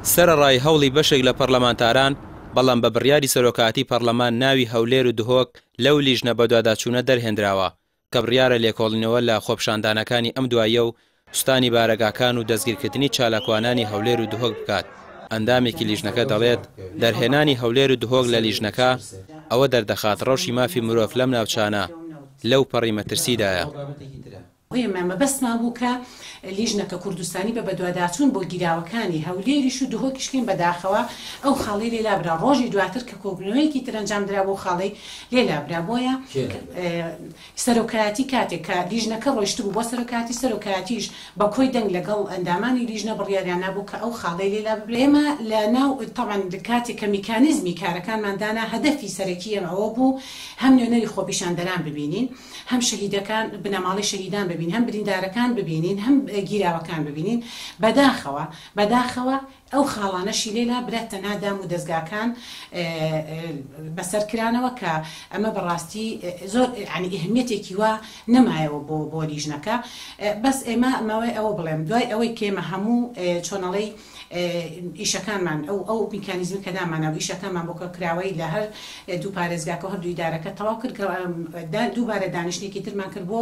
سەرەڕای هەوڵی بەشێک لە پەرلەمانتاران بەڵام بە بڕیاری سەرۆکاتی پەرلەمان ناوی هەولێر و دهۆک لەو لیژنە بەدواداچوونە دەرهێنراوە کە بڕیارە لێکۆڵینەوە لە خۆپیشاندانەکانی ئەم دوایە و سوستانی بارەگاکان و دەستگیرکردنی چالاکوانانی هەولێر و دهۆک بکات. ئەندامێکی لیژنەکە دەڵێت دەرهێنانی هەولێر و دهۆک لە لیژنەکە ئەوە دەردەخات ڕەوشی مافی مرۆڤ لەم ناوچانە لەو پەڕی مەترسیدایە. ئێمە بەسمان بوو کە لیژنەکە کوردستانی بە بەدواداچوون بۆ گیراوەکانی هەولێریش و دهۆکیشکین بەداخەوە ئەو خاڵی لێلابرا ڕۆژی دواتر کە کۆبنەوەیەکی ترەنجام درا بۆ خاڵی لێلابرا بۆیە سەرۆکایەتی کاتێک کە لیژنەکە ڕۆیشت بوو بۆ سەرۆکایەتیش بە کۆی دەنگ لەگەڵ ئەندامانی لیژنە بڕیاریان نبوو کە ئەو خاڵی لێلابرا. ئێمە لە ناو تەمان کاتێک کە میکانیزمی کارەکانماندانا هەدەفی سەرەکی ئەوە بوو هەم نوێنەری خۆپیشاندەران ببینین، هەم شەهیدەکان بنەماڵی شەهیدان ببین، هەم بریندارەکان ببینین، هەم گیراوەکان ببینین. بەداخەوە ئەو خاڵانەشی لێلا برێتە نادام و دەستگاکان بەسەرکرانەوە کە ئەمە بەڕاستی زۆر ئەهمیەتێکی وا نەمایەوە بۆ لیژنەکە. بەس ئێمە ئەمەوەی ئەوە بڵێم دوای ئەوەی کێمە هەموو چۆنەڵەی ئیشەکانمان ئەو میکانیزمی کە دامانە ئیشەکانمان بۆ کراوەی لە هەر دوو پارێزگاکە و هەردوو ئیدارەکە تەواو کرد. دووبارە دانیشتێکی ترمان کرد بۆ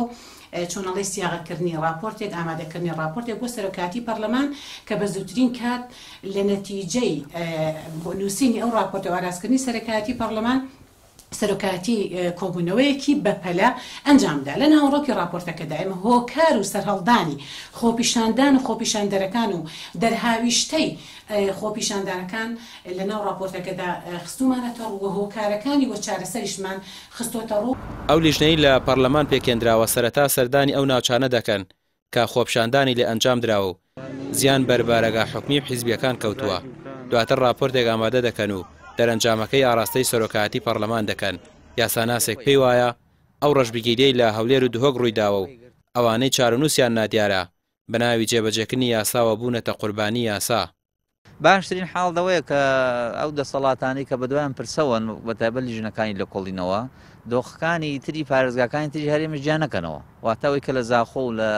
چۆنەڵی سیاغەکردنی راپۆرتێک ئامادەکردنی راپۆرتێک بۆ سەرۆکاتی پەرلەمان کە بە زووترین کات لە نەتیجەی نووسینی ئەو راپۆرتە ئارازکردنی سەرۆکاتی پەرلەمان سەرۆکاتی کۆبوونەوەیەکی بەپەلە ئەنجامدا. لە ناوڕۆکی راپۆرتەکەدا ئێمە هۆکار و سەرهەڵدانی خۆپیشاندان و خۆپیشاندەرەکان و دەرهاویشتەی خۆپیشاندانەکان لە ناو راپۆرتەکەدا خستومانەتەوە و هۆکارەکانی وە چارەسەریشمان خستۆتە ڕوو. ئەو لیژنەی لە پەرلەمان پێکێنراوە سەرەتا سەردانی ئەو ناوچانە دەکەن کە خۆپیشاندانی لێ ئەنجام دراوە و زیان بەربارەگا حکمی حیزبیەکان کەوتووە. دواتر راپۆرتێک ئامادە دەکەن و دەرەنجامەکەی ئاراستەی سەرۆکاتی پەرلەمان دەکەن. یاساناسێک پێی وایە ئەو ڕەشبگیریەی لە هەولێر و دهۆک ڕوویداوە و ئەوانەی چارەنووسیان نادیارە بە ناوی جێبەجێکردنی یاساوە بوونەتە قوربانی یاسا. باشترین حاڵدەوەیە کە ئەو دەسەڵاتانی کە بەدوایان پرسەوەن بەتایبەت لیژنەکانی لە کۆڵینەوە دۆخەکانی تری پارێزگاکانی تری هەرێمە گیان نەکەنەوە. واتە ئەوەی کە لە زاخۆ و لە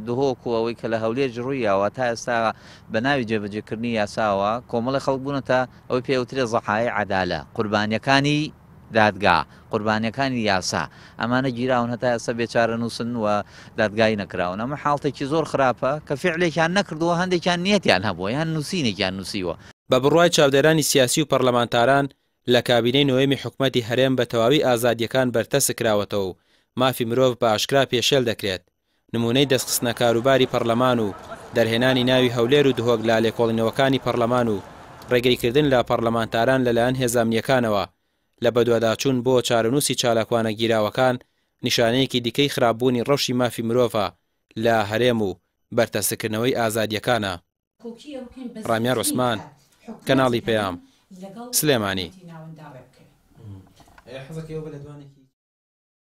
دهۆک و ئەوەی کە لە هەولێر ڕوویەوە تا ئێستا بە ناوی جێبەجێکردنی یاساوە کۆمەڵی خەڵک بوونەتە ئەوەی پێوترێ زەحایە عەدالە، قوربانیەکانی دادگا، قوربانیەکانی یاسا. ئەمانە گیراون هەتا ئێستا بێچارە نووسن و دادگای نەکراون. ئەمە حاڵتێکی زۆر خراپە کە فعلێکیان نەکردووە، هەندێکیان نیەتیان هەبووە یان نووسینێکیان نووسیوە. بە بڕوای چاودێرانی سیاسی و پەرلەمانتاران لە کابینەی نوێمی حکومەتی هەرێم بە تەواوی ئازادیەکان بەرتەس کراوەتەوە و مافی مرۆڤ بە ئاشکرا پێشێل دەکرێت. نمونەی دەستخستنە کاروباری پەرلەمان و دەرهێنانی ناوی هەولێر و دهۆک لە لێکۆڵینەوەکانی پەرلەمان و ڕێگەیکردن لە پەرلەمانتاران لەلایەن هێزانیەکانەوە لە بەدواداچوون بۆ چارەنووسی چالاکوانە گیراوەکان نیشانەیەکی دیکەی خراپبوونی ڕەوشی مافی مرۆڤە لە هەرێم و بەرتەسکردنەوەی ئازادیەکانە. ڕامیار عوسمان، کەناڵی پەیام، سلێمانی.